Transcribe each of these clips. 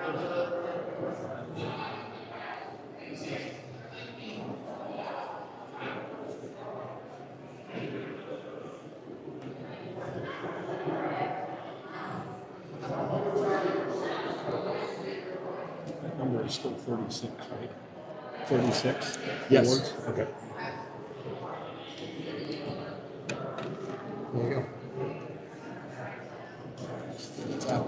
That number is still 36, right? 36? Yes. Awards? Okay. There you go. Tap.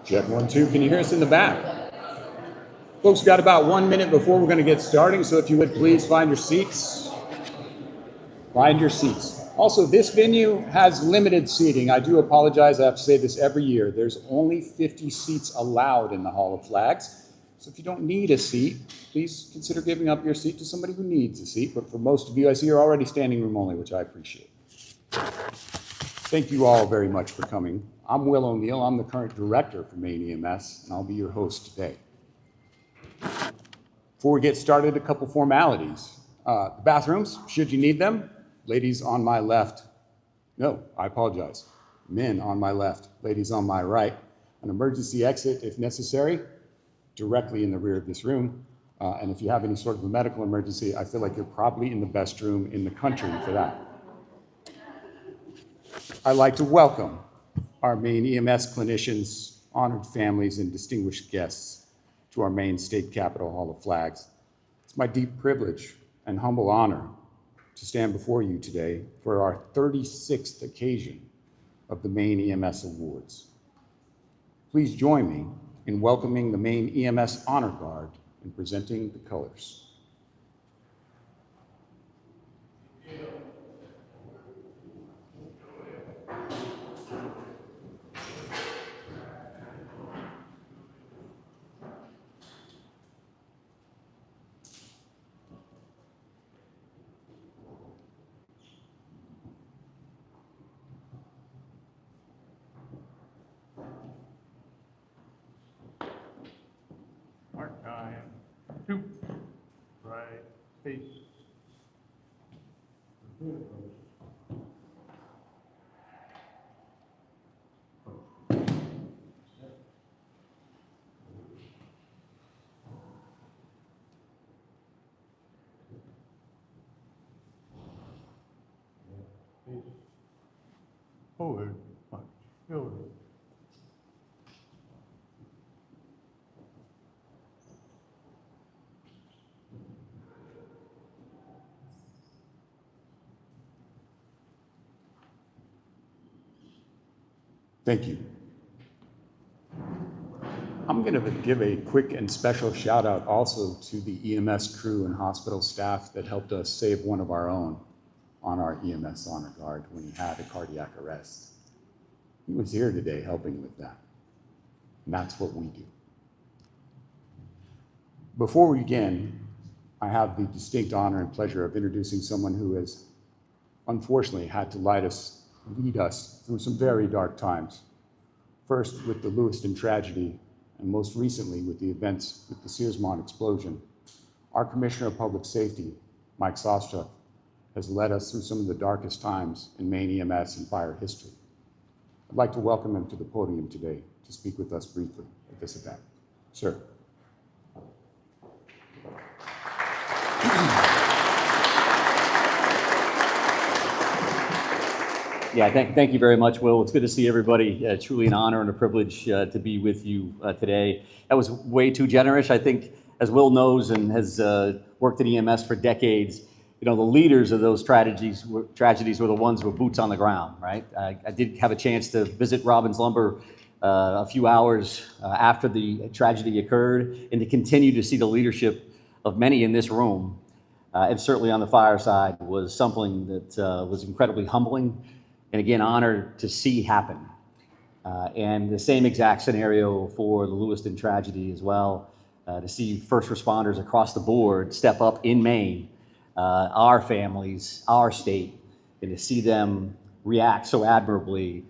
Check 1, 2. Can you hear us in the back? Folks, got about 1 minute before we're going to get starting, so if you would please find your seats. Find your seats. Also, this venue has limited seating. I do apologize. I have to say this every year. There's only 50 seats allowed in the Hall of Flags. So if you don't need a seat, please consider giving up your seat to somebody who needs a seat. But for most of you, I see you're already standing room only, which I appreciate. Thank you all very much for coming. I'm Will O'Neill. I'm the current director for Maine EMS, and I'll be your host today. Before we get started, a couple formalities. The bathrooms, should you need them, ladies on my left. No, I apologize. Men on my left, ladies on my right. An emergency exit, if necessary, directly in the rear of this room. And if you have any sort of a medical emergency, I feel like you're probably in the best room in the country for that. I'd like to welcome our Maine EMS clinicians, honored families, and distinguished guests to our Maine State Capitol Hall of Flags. It's my deep privilege and humble honor to stand before you today for our 36th occasion of the Maine EMS Awards. Please join me in welcoming the Maine EMS Honor Guard and presenting the colors. Mark time. 2. Right. Face. Forward. Punch. Shoulder. Thank you. I'm going to give a quick and special shout out also to the EMS crew and hospital staff that helped us save one of our own on our EMS Honor Guard when he had a cardiac arrest. He was here today helping with that. And that's what we do. Before we begin, I have the distinct honor and pleasure of introducing someone who has unfortunately had to lead us through some very dark times. First with the Lewiston tragedy, and most recently with the events with the Searsmont explosion. Our Commissioner of Public Safety, Mike Sostra, has led us through some of the darkest times in Maine EMS and fire history. I'd like to welcome him to the podium today to speak with us briefly at this event. Sir. Yeah, thank you very much, Will. It's good to see everybody. Truly an honor and a privilege to be with you today. That was way too generous. I think, as Will knows and has worked at EMS for decades, you know, the leaders of those tragedies were the ones who were boots on the ground, right? I did have a chance to visit Robbins Lumber a few hours after the tragedy occurred, and to continue to see the leadership of many in this room, and certainly on the fire side, was something that was incredibly humbling. And again, honored to see happen. And the same exact scenario for the Lewiston tragedy as well, to see first responders across the board step up in Maine, our families, our state, and to see them react so admirably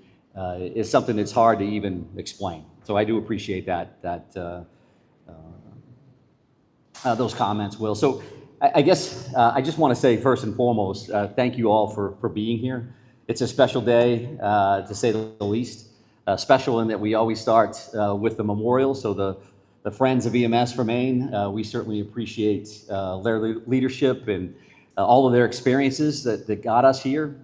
is something that's hard to even explain. So I do appreciate those comments, Will. So I guess I just want to say first and foremost, thank you all for being here. It's a special day, to say the least. special in that we always start with the memorial. So the Friends of EMS for Maine, we certainly appreciate their leadership and all of their experiences that got us here.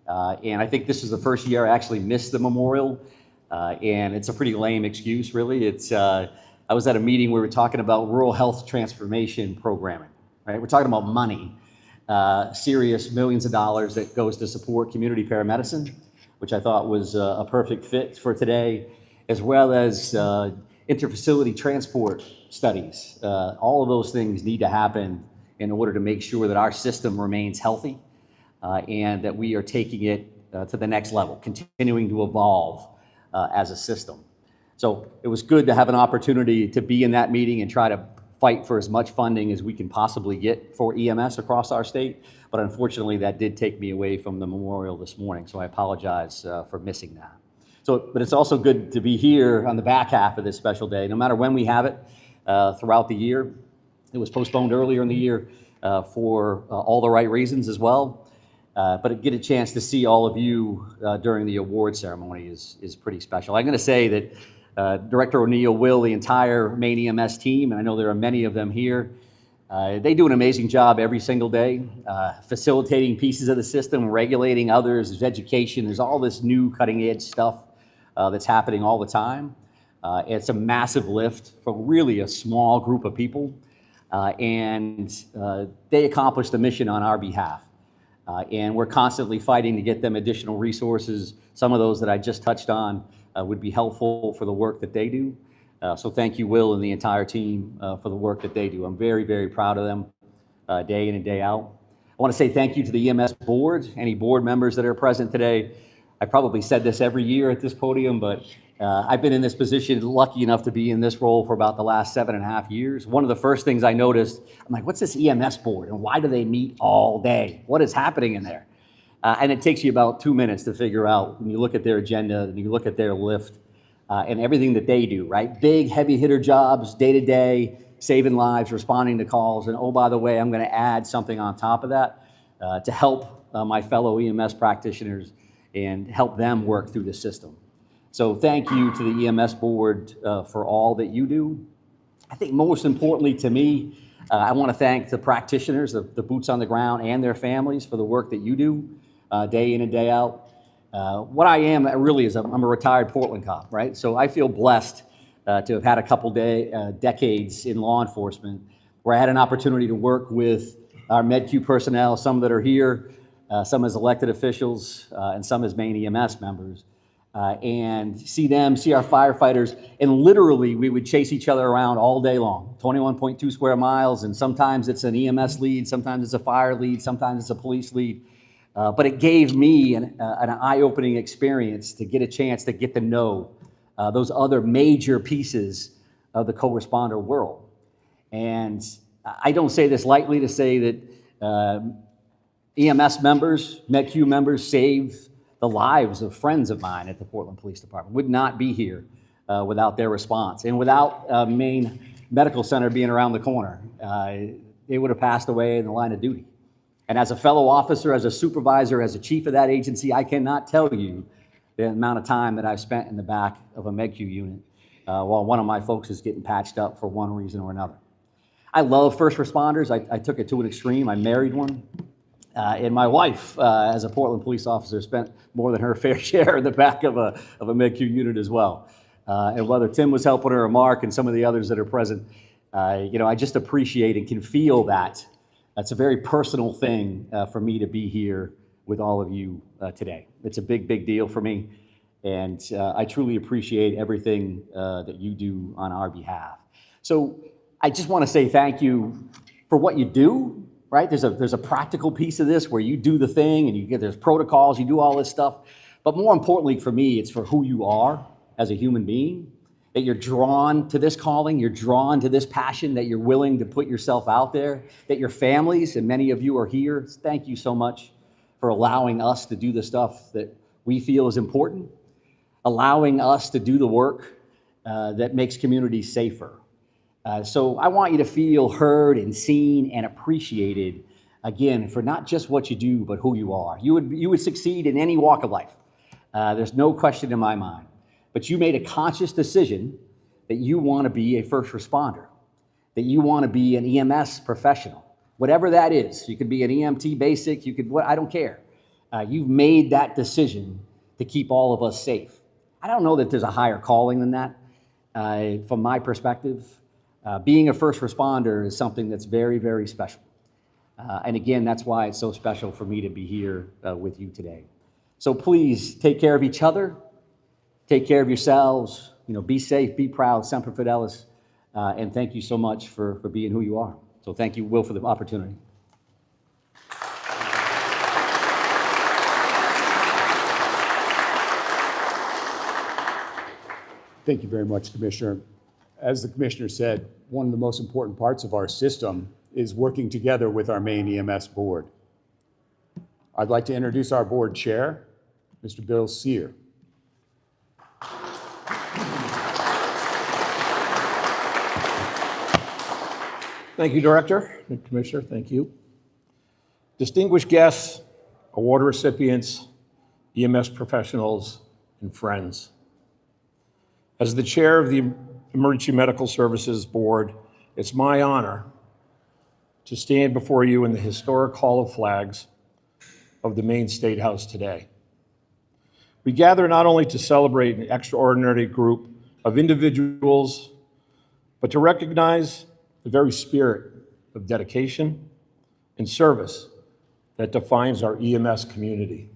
And I think this is the first year I actually missed the memorial. And it's a pretty lame excuse, really. I was at a meeting where we were talking about rural health transformation programming, right? We're talking about money, serious millions of dollars that goes to support community paramedicine, which I thought was a perfect fit for today, as well as interfacility transport studies. All of those things need to happen in order to make sure that our system remains healthy and that we are taking it to the next level, continuing to evolve as a system. So it was good to have an opportunity to be in that meeting and try to fight for as much funding as we can possibly get for EMS across our state. But unfortunately, that did take me away from the memorial this morning, so I apologize for missing that. But it's also good to be here on the back half of this special day, no matter when we have it throughout the year. It was postponed earlier in the year for all the right reasons as well. But to get a chance to see all of you during the award ceremony is pretty special. I'm going to say that Director O'Neill, Will, the entire Maine EMS team, and I know there are many of them here, they do an amazing job every single day, facilitating pieces of the system, regulating others, there's education, there's all this new cutting edge stuff that's happening all the time. It's a massive lift for really a small group of people, and they accomplish the mission on our behalf. And we're constantly fighting to get them additional resources. Some of those that I just touched on would be helpful for the work that they do. So thank you, Will, and the entire team for the work that they do. I'm very, very proud of them day in and day out. I want to say thank you to the EMS board, any board members that are present today. I probably said this every year at this podium, but I've been in this position, lucky enough to be in this role for about the last 7.5 years. One of the first things I noticed, I'm like, what's this EMS board and why do they meet all day? What is happening in there? And it takes you about 2 minutes to figure out when you look at their agenda and you look at their lift and everything that they do, right? Big, heavy hitter jobs, day to day, saving lives, responding to calls. And oh, by the way, I'm going to add something on top of that to help my fellow EMS practitioners and help them work through the system. So thank you to the EMS board for all that you do. I think most importantly to me, I want to thank the practitioners, the boots on the ground, and their families for the work that you do day in and day out. What I am really is I'm a retired Portland cop, right? So I feel blessed to have had a couple decades in law enforcement where I had an opportunity to work with our MedQ personnel, some that are here, some as elected officials, and some as Maine EMS members. And see our firefighters, and literally we would chase each other around all day long, 21.2 square miles, and sometimes it's an EMS lead, sometimes it's a fire lead, sometimes it's a police lead. But it gave me an eye-opening experience to get a chance to get to know those other major pieces of the co-responder world. And I don't say this lightly to say that EMS members, MedQ members save the lives of friends of mine at the Portland Police Department. Would not be here without their response. And without Maine Medical Center being around the corner, they would have passed away in the line of duty. And as a fellow officer, as a supervisor, as a chief of that agency, I cannot tell you the amount of time that I've spent in the back of a MedQ unit while one of my folks is getting patched up for one reason or another. I love first responders. I took it to an extreme. I married one. And my wife, as a Portland police officer, spent more than her fair share in the back of a MedQ unit as well. And whether Tim was helping her or Mark and some of the others that are present, I just appreciate and can feel that. That's a very personal thing for me to be here with all of you today. It's a big, big deal for me. And I truly appreciate everything that you do on our behalf. So I just want to say thank you for what you do. Right? There's a practical piece of this where you do the thing and there's protocols, you do all this stuff. But more importantly for me, it's for who you are as a human being, that you're drawn to this calling, you're drawn to this passion, that you're willing to put yourself out there, that your families, and many of you are here. Thank you so much for allowing us to do the stuff that we feel is important, allowing us to do the work that makes communities safer. So I want you to feel heard and seen and appreciated, again, for not just what you do, but who you are. You would succeed in any walk of life. There's no question in my mind. but you made a conscious decision that you want to be a first responder, that you want to be an EMS professional, whatever that is. You could be an EMT basic, you could, I don't care. You've made that decision to keep all of us safe. I don't know that there's a higher calling than that. From my perspective, being a first responder is something that's very, very special. And again, that's why it's so special for me to be here with you today. So please take care of each other, take care of yourselves, be safe, be proud, Semper Fidelis, and thank you so much for being who you are. So thank you, Will, for the opportunity. Thank you very much, Commissioner. As the Commissioner said, one of the most important parts of our system is working together with our Maine EMS board. I'd like to introduce our board chair, Mr. Bill Sear. Thank you, Director and Commissioner. Thank you. Distinguished guests, award recipients, EMS professionals, and friends. As the chair of the Emergency Medical Services Board, it's my honor to stand before you in the historic Hall of Flags of the Maine State House today. We gather not only to celebrate an extraordinary group of individuals, but to recognize the very spirit of dedication and service that defines our EMS community.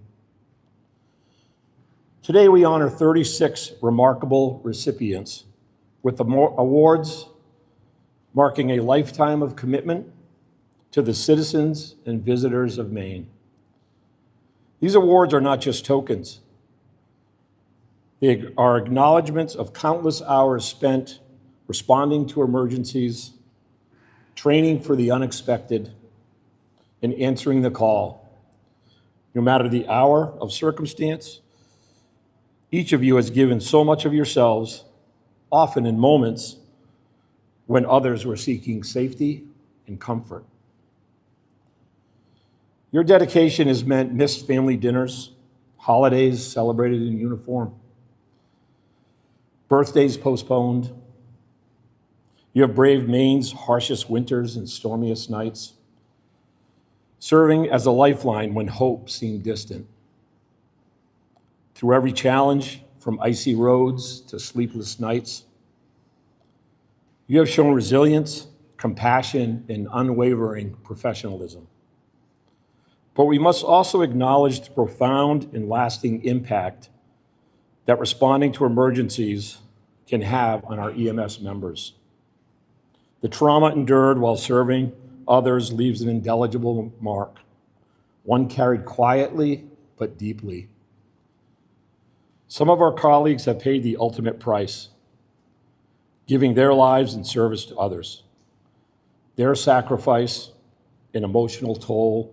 Today, we honor 36 remarkable recipients with awards marking a lifetime of commitment to the citizens and visitors of Maine. These awards are not just tokens. They are acknowledgments of countless hours spent responding to emergencies, training for the unexpected, and answering the call. No matter the hour of circumstance, each of you has given so much of yourselves, often in moments when others were seeking safety and comfort. Your dedication has meant missed family dinners, holidays celebrated in uniform, birthdays postponed. You have braved Maine's harshest winters and stormiest nights, serving as a lifeline when hope seemed distant. Through every challenge, from icy roads to sleepless nights, you have shown resilience, compassion, and unwavering professionalism. But we must also acknowledge the profound and lasting impact that responding to emergencies can have on our EMS members. The trauma endured while serving others leaves an indelible mark, one carried quietly but deeply. Some of our colleagues have paid the ultimate price, giving their lives in service to others. Their sacrifice and emotional toll,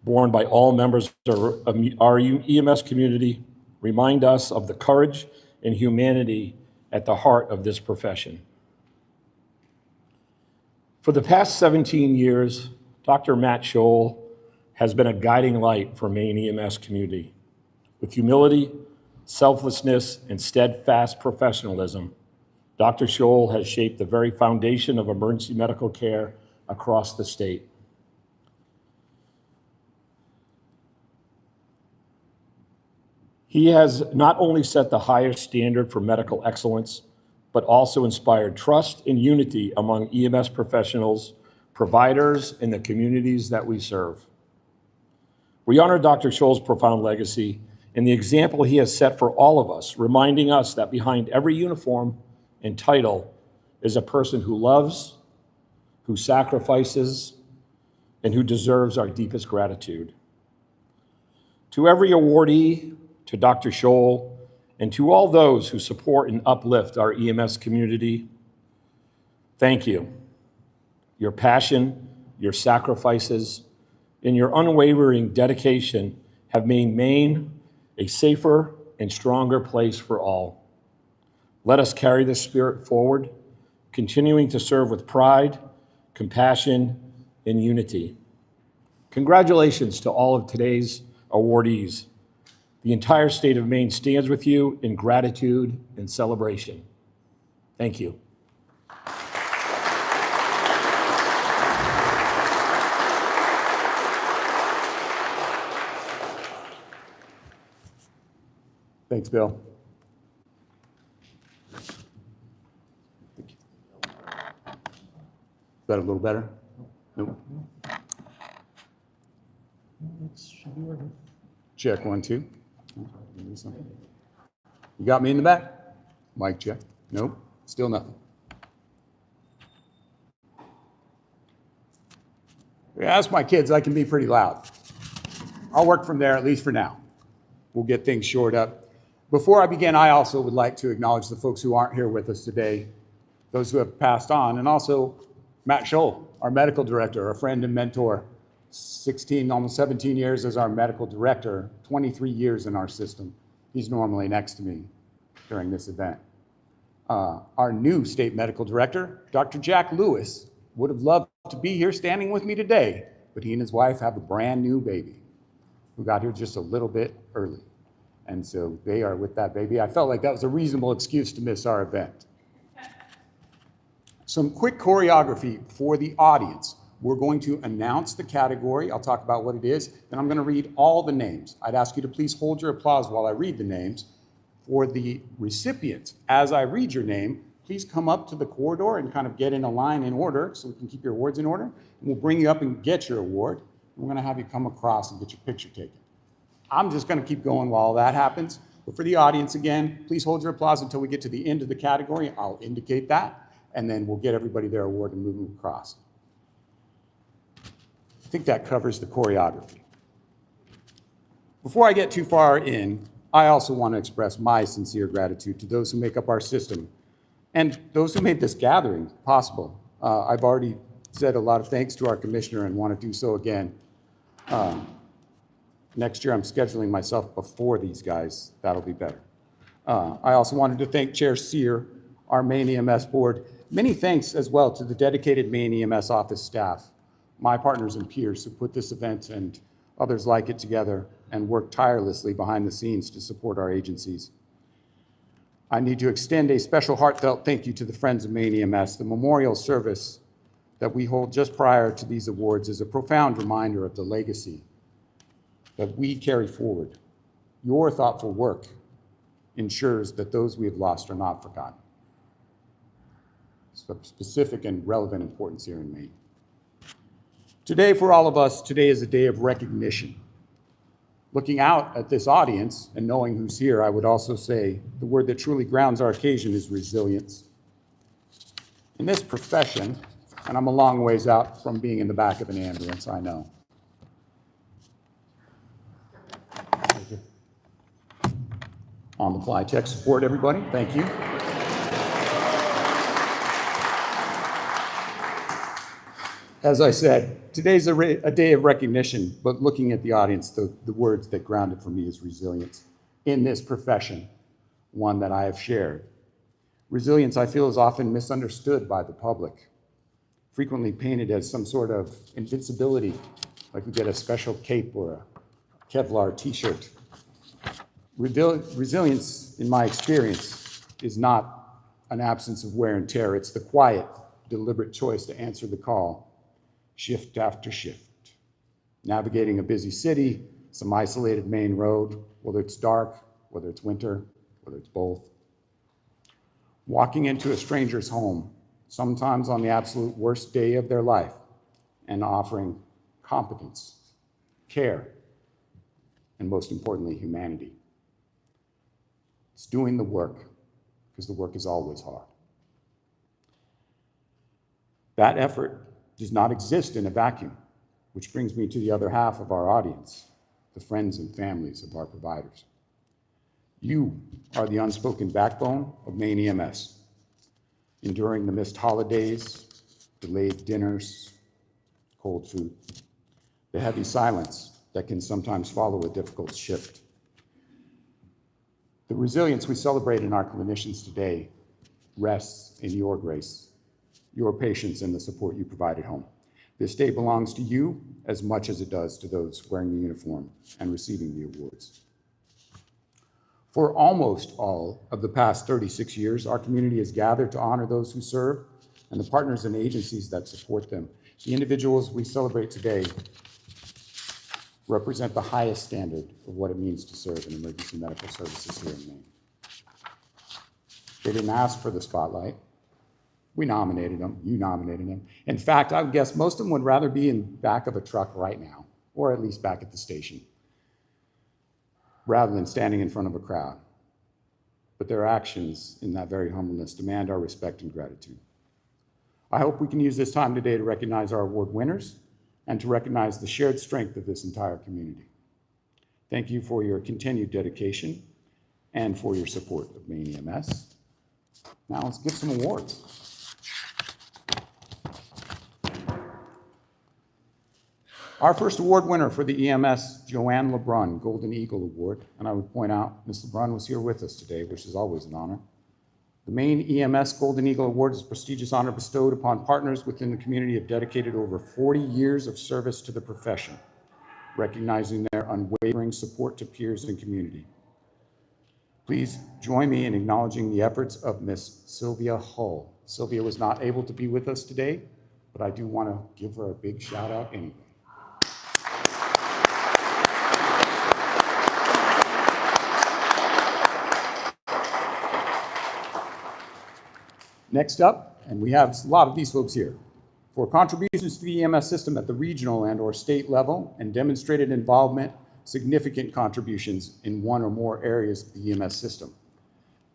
borne by all members of our EMS community, remind us of the courage and humanity at the heart of this profession. For the past 17 years, Dr. Matt Scholl has been a guiding light for Maine EMS community. With humility, selflessness, and steadfast professionalism, Dr. Scholl has shaped the very foundation of emergency medical care across the state. He has not only set the highest standard for medical excellence, but also inspired trust and unity among EMS professionals, providers, and the communities that we serve. We honor Dr. Scholl's profound legacy and the example he has set for all of us, reminding us that behind every uniform and title is a person who loves, who sacrifices, and who deserves our deepest gratitude. To every awardee, to Dr. Scholl, and to all those who support and uplift our EMS community, thank you. Your passion, your sacrifices, and your unwavering dedication have made Maine a safer and stronger place for all. Let us carry this spirit forward, continuing to serve with pride, compassion, and unity. Congratulations to all of today's awardees. The entire state of Maine stands with you in gratitude and celebration. Thank you. Thanks, Bill. Is that a little better? Nope. Check 1, 2. You got me in the back? Mic check. Nope. Still nothing. Ask my kids, I can be pretty loud. I'll work from there, at least for now. We'll get things shored up. Before I begin, I also would like to acknowledge the folks who aren't here with us today, those who have passed on, and also Matt Scholl, our medical director, a friend and mentor, 16, almost 17 years as our medical director, 23 years in our system. He's normally next to me during this event. Our new state medical director, Dr. Jack Lewis, would have loved to be here standing with me today, but he and his wife have a brand new baby who got here just a little bit early. And so they are with that baby. I felt like that was a reasonable excuse to miss our event. Some quick choreography for the audience. We're going to announce the category. I'll talk about what it is. Then I'm going to read all the names. I'd ask you to please hold your applause while I read the names. For the recipients, as I read your name, please come up to the corridor and kind of get in a line in order so we can keep your awards in order. And we'll bring you up and get your award. We're going to have you come across and get your picture taken. I'm just going to keep going while that happens. But for the audience, again, please hold your applause until we get to the end of the category. I'll indicate that, and then we'll get everybody their award and move them across. I think that covers the choreography. Before I get too far in, I also want to express my sincere gratitude to those who make up our system and those who made this gathering possible. I've already said a lot of thanks to our commissioner and want to do so again. Next year, I'm scheduling myself before these guys. That'll be better. I also wanted to thank Chair Sear, our Maine EMS board. Many thanks as well to the dedicated Maine EMS office staff, my partners and peers who put this event and others like it together and work tirelessly behind the scenes to support our agencies. I need to extend a special heartfelt thank you to the Friends of Maine EMS. The memorial service that we hold just prior to these awards is a profound reminder of the legacy that we carry forward. Your thoughtful work ensures that those we have lost are not forgotten. It's of specific and relevant importance here in Maine. Today, for all of us, today is a day of recognition. Looking out at this audience and knowing who's here, I would also say the word that truly grounds our occasion is resilience. In this profession, and I'm a long ways out from being in the back of an ambulance, I know. On the fly tech support, everybody. Thank you. As I said, today's a day of recognition, but looking at the audience, the words that ground it for me is resilience. In this profession, one that I have shared. Resilience, I feel, is often misunderstood by the public, frequently painted as some sort of invincibility, like we get a special cape or a Kevlar t-shirt. Resilience, in my experience, is not an absence of wear and tear. It's the quiet, deliberate choice to answer the call, shift after shift. Navigating a busy city, some isolated main road, whether it's dark, whether it's winter, whether it's both. Walking into a stranger's home, sometimes on the absolute worst day of their life, and offering competence, care, and most importantly, humanity. It's doing the work, because the work is always hard. That effort does not exist in a vacuum, which brings me to the other half of our audience, the friends and families of our providers. You are the unspoken backbone of Maine EMS, enduring the missed holidays, delayed dinners, cold food, the heavy silence that can sometimes follow a difficult shift. The resilience we celebrate in our clinicians today rests in your grace, your patience, and the support you provide at home. This day belongs to you as much as it does to those wearing the uniform and receiving the awards. For almost all of the past 36 years, our community has gathered to honor those who serve and the partners and agencies that support them. The individuals we celebrate today represent the highest standard of what it means to serve in emergency medical services here in Maine. They didn't ask for the spotlight. We nominated them, you nominated them. In fact, I would guess most of them would rather be in the back of a truck right now, or at least back at the station, rather than standing in front of a crowd. But their actions in that very humbleness demand our respect and gratitude. I hope we can use this time today to recognize our award winners and to recognize the shared strength of this entire community. Thank you for your continued dedication and for your support of Maine EMS. Now let's give some awards. Our first award winner for the EMS, Joanne LeBrun, Golden Eagle Award. And I would point out, Ms. LeBrun was here with us today, which is always an honor. The Maine EMS Golden Eagle Award is a prestigious honor bestowed upon partners within the community of dedicated over 40 years of service to the profession, recognizing their unwavering support to peers and community. Please join me in acknowledging the efforts of Ms. Sylvia Hull. Sylvia was not able to be with us today, but I do want to give her a big shout out anyway. Next up, and we have a lot of these folks here, for contributions to the EMS system at the regional and or state level and demonstrated involvement, significant contributions in one or more areas of the EMS system.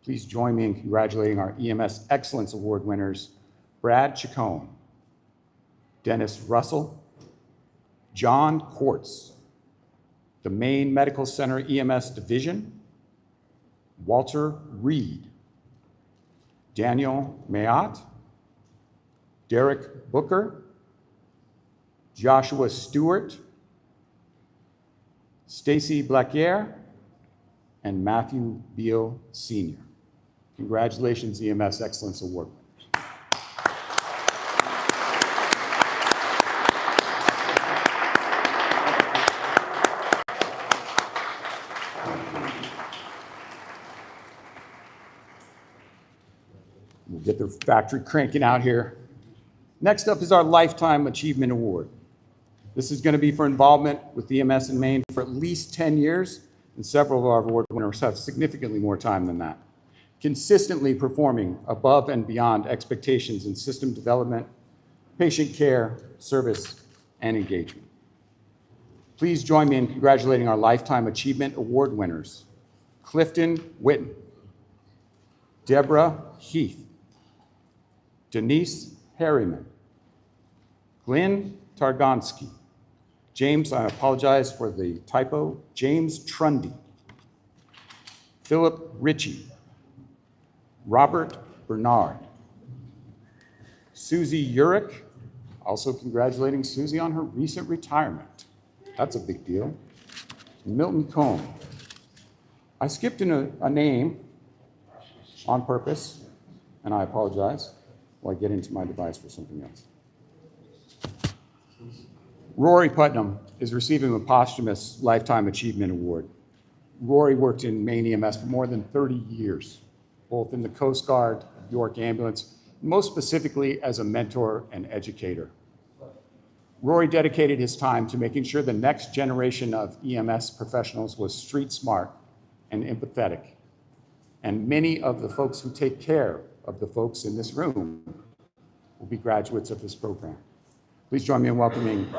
Please join me in congratulating our EMS Excellence Award winners, Brad Chacon, Dennis Russell, John Quartz, the Maine Medical Center EMS Division, Walter Reed, Daniel Mayotte, Derek Booker, Joshua Stewart, Stacy Blacquier, and Matthew Beal Sr. Congratulations, EMS Excellence Award winners. We'll get the factory cranking out here. Next up is our Lifetime Achievement Award. This is going to be for involvement with EMS in Maine for at least 10 years, and several of our award winners have significantly more time than that. Consistently performing above and beyond expectations in system development, patient care, service, and engagement. Please join me in congratulating our Lifetime Achievement Award winners, Clifton Witten, Deborah Heath, Denise Harriman, Glenn Targonsky, James, I apologize for the typo, James Trundy, Philip Ritchie, Robert Bernard, Susie Urich, also congratulating Susie on her recent retirement. That's a big deal. Milton Cohn. I skipped in a name on purpose, and I apologize while I get into my device for something else. Rory Putnam is receiving a posthumous Lifetime Achievement Award. Rory worked in Maine EMS for more than 30 years, both in the Coast Guard, York Ambulance, most specifically as a mentor and educator. Rory dedicated his time to making sure the next generation of EMS professionals was street smart and empathetic. And many of the folks who take care of the folks in this room will be graduates of this program. Please join me in welcoming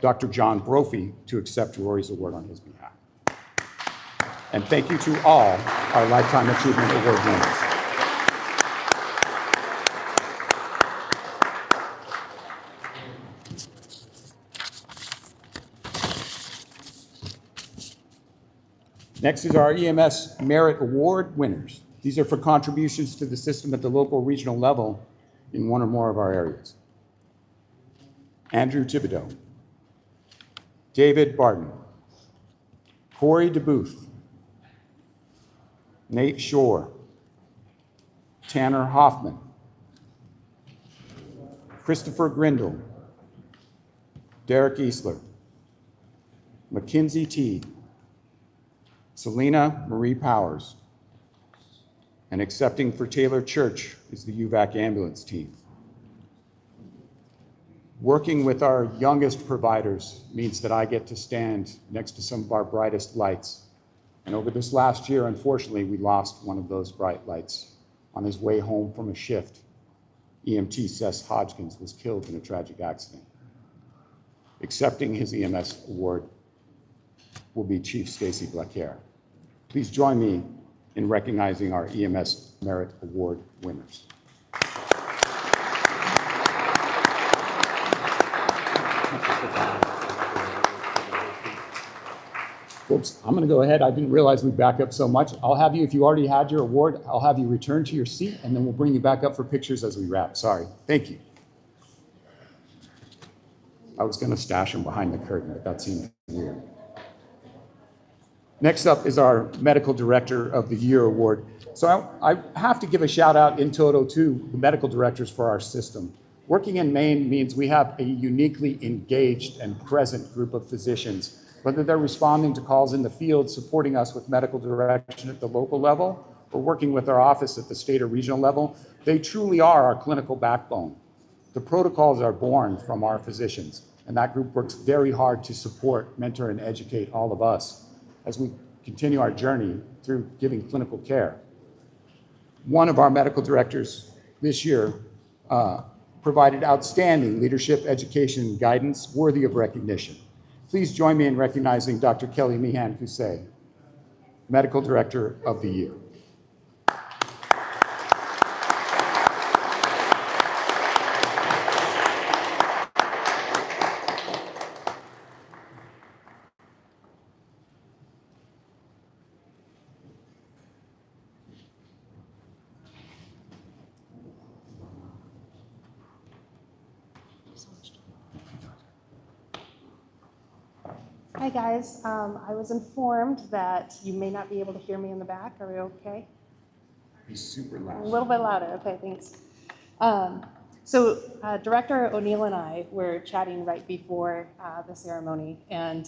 Dr. John Brophy to accept Rory's award on his behalf. And thank you to all our Lifetime Achievement Award winners. Next is our EMS Merit Award winners. These are for contributions to the system at the local regional level in one or more of our areas. Andrew Thibodeau, David Barton, Corey DeBooth, Nate Shore, Tanner Hoffman, Christopher Grindle, Derek Easler, Mackenzie Teed, Selena Marie Powers. And accepting for Taylor Church is the UVAC ambulance team. Working with our youngest providers means that I get to stand next to some of our brightest lights. And over this last year, unfortunately, we lost one of those bright lights. On his way home from a shift, EMT Seth Hodgkins was killed in a tragic accident. Accepting his EMS award will be Chief Stacy Blackare. Please join me in recognizing our EMS Merit Award winners. Folks, I'm going to go ahead. I didn't realize we'd back up so much. I'll have you, if you already had your award, I'll have you return to your seat, and then we'll bring you back up for pictures as we wrap. Sorry. Thank you. I was going to stash them behind the curtain, but that seemed weird. Next up is our Medical Director of the Year Award. So I have to give a shout out in toto to the medical directors for our system. Working in Maine means we have a uniquely engaged and present group of physicians, whether they're responding to calls in the field, supporting us with medical direction at the local level, or working with our office at the state or regional level. They truly are our clinical backbone. The protocols are born from our physicians, and that group works very hard to support, mentor, and educate all of us as we continue our journey through giving clinical care. One of our medical directors this year provided outstanding leadership, education, and guidance worthy of recognition. Please join me in recognizing Dr. Kelly Meehan-Cousset, Medical Director of the Year. Hi guys, I was informed that you may not be able to hear me in the back. Are we okay? Be super loud. A little bit louder, okay, thanks. Director O'Neill and I were chatting right before the ceremony, and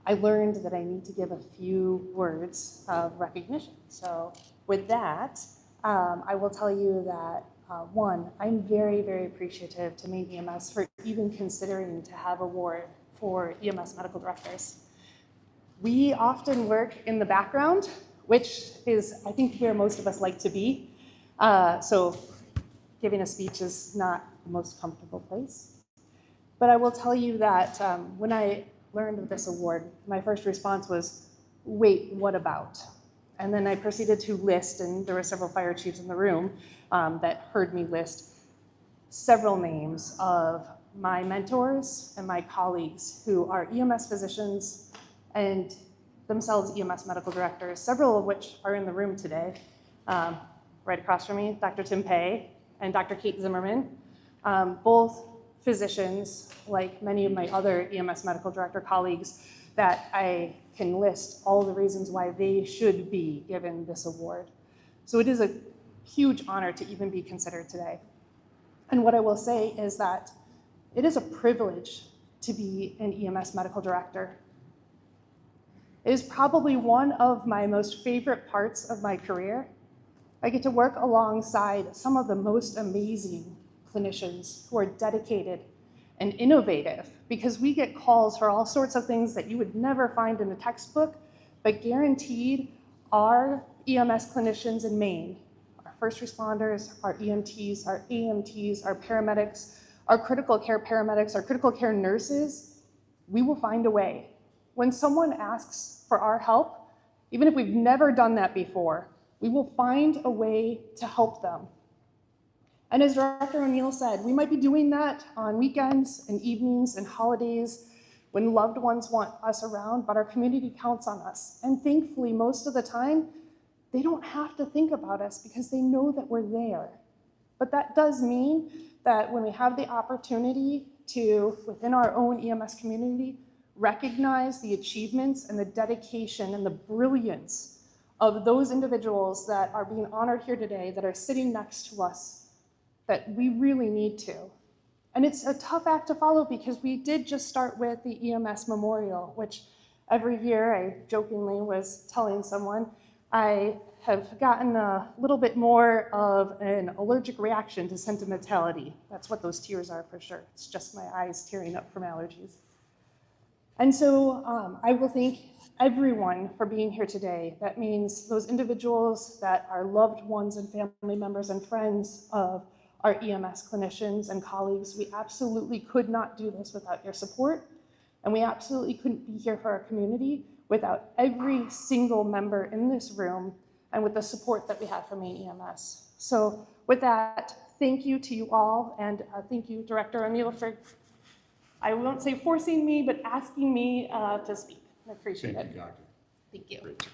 I learned that I need to give a few words of recognition. So with that, I will tell you that one, I'm very, very appreciative to Maine EMS for even considering to have an award for EMS medical directors. We often work in the background, which is, I think, where most of us like to be. So giving a speech is not the most comfortable place. But I will tell you that when I learned of this award, my first response was, wait, what about? And then I proceeded to list, and there were several fire chiefs in the room that heard me list several names of my mentors and my colleagues who are EMS physicians and themselves EMS medical directors, several of which are in the room today. Right across from me, Dr. Tim Pei and Dr. Kate Zimmerman, both physicians, like many of my other EMS medical director colleagues, that I can list all the reasons why they should be given this award. So it is a huge honor to even be considered today. And what I will say is that it is a privilege to be an EMS medical director. It is probably one of my most favorite parts of my career. I get to work alongside some of the most amazing clinicians who are dedicated and innovative, because we get calls for all sorts of things that you would never find in a textbook, but guaranteed our EMS clinicians in Maine, our first responders, our EMTs, our AMTs, our paramedics, our critical care paramedics, our critical care nurses, we will find a way. When someone asks for our help, even if we've never done that before, we will find a way to help them. And as Director O'Neill said, we might be doing that on weekends and evenings and holidays when loved ones want us around, but our community counts on us. And thankfully, most of the time, they don't have to think about us because they know that we're there. But that does mean that when we have the opportunity to, within our own EMS community, recognize the achievements and the dedication and the brilliance of those individuals that are being honored here today, that are sitting next to us, that we really need to. And it's a tough act to follow because we did just start with the EMS Memorial, which Every year, I jokingly was telling someone, I have gotten a little bit more of an allergic reaction to sentimentality. That's what those tears are for sure. It's just my eyes tearing up from allergies. And so I will thank everyone for being here today. That means those individuals that are loved ones and family members and friends of our EMS clinicians and colleagues. We absolutely could not do this without your support, and we absolutely couldn't be here for our community without every single member in this room and with the support that we have from Maine EMS. So with that, thank you to you all, and thank you, Director O'Neill, for, I won't say forcing me, but asking me to speak. I appreciate it. Thank you, Doctor. Thank you. Great.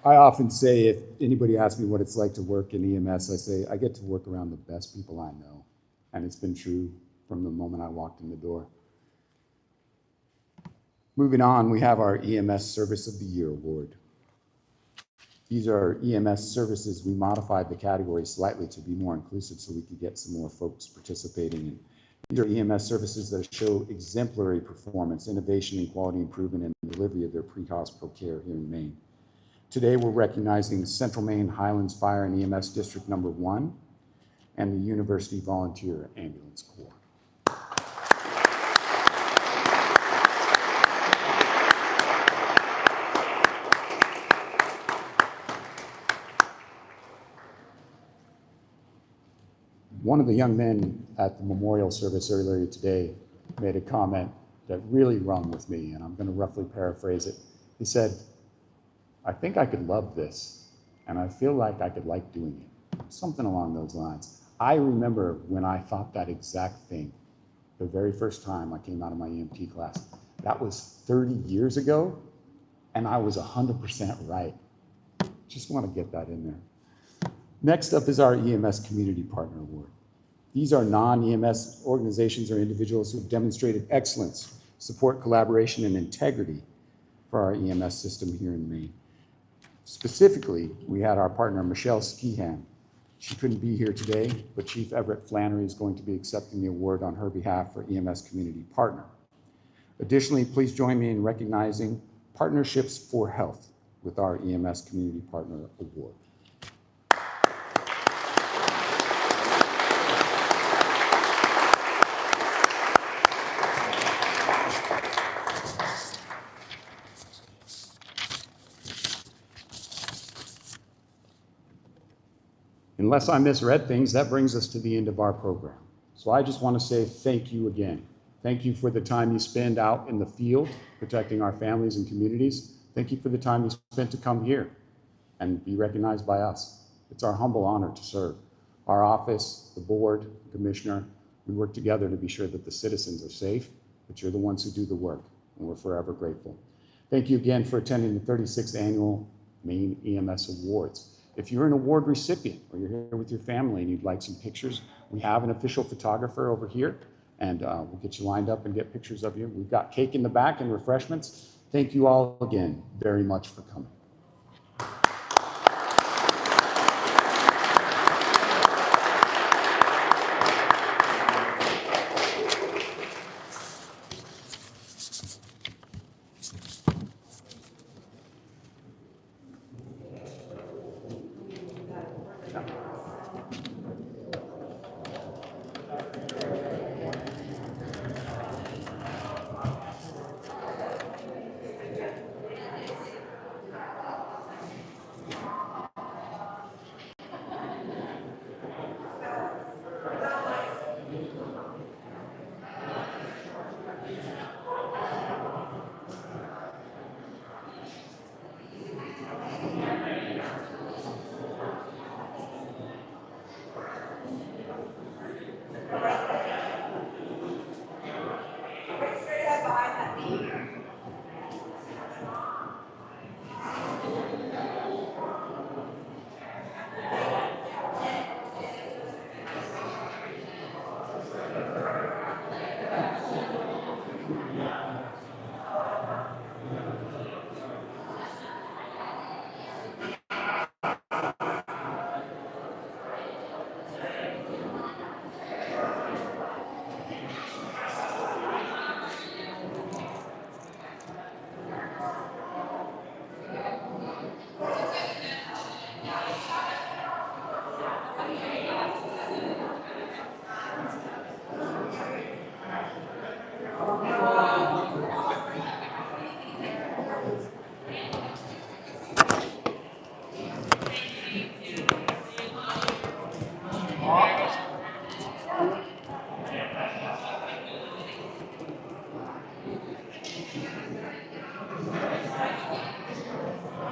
I often say, if anybody asks me what it's like to work in EMS, I say, I get to work around the best people I know. And it's been true from the moment I walked in the door. Moving on, we have our EMS Service of the Year Award. These are EMS services. We modified the category slightly to be more inclusive so we could get some more folks participating in. These are EMS services that show exemplary performance, innovation, and quality improvement in the delivery of their pre-hospital care here in Maine. Today, we're recognizing Central Maine Highlands Fire and EMS District Number 1 and the University Volunteer Ambulance Corps. One of the young men at the memorial service earlier today made a comment that really rung with me, and I'm going to roughly paraphrase it. He said, I think I could love this, and I feel like I could like doing it. Something along those lines. I remember when I thought that exact thing the very first time I came out of my EMT class. That was 30 years ago, and I was 100% right. Just want to get that in there. Next up is our EMS Community Partner Award. These are non-EMS organizations or individuals who have demonstrated excellence, support, collaboration, and integrity for our EMS system here in Maine. Specifically, we had our partner, Michelle Skehan. She couldn't be here today, but Chief Everett Flannery is going to be accepting the award on her behalf for EMS Community Partner. Additionally, please join me in recognizing Partnerships for Health with our EMS Community Partner Award. Unless I misread things, that brings us to the end of our program. So I just want to say thank you again. Thank you for the time you spend out in the field protecting our families and communities. Thank you for the time you spent to come here and be recognized by us. It's our humble honor to serve. Our office, the board, the commissioner, we work together to be sure that the citizens are safe, but you're the ones who do the work, and we're forever grateful. Thank you again for attending the 36th Annual Maine EMS Awards. If you're an award recipient or you're here with your family and you'd like some pictures, we have an official photographer over here, and we'll get you lined up and get pictures of you. We've got cake in the back and refreshments. Thank you all again very much for coming.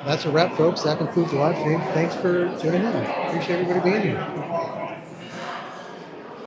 that's a wrap, folks. That concludes the live stream. Thanks for tuning in. Appreciate everybody being here.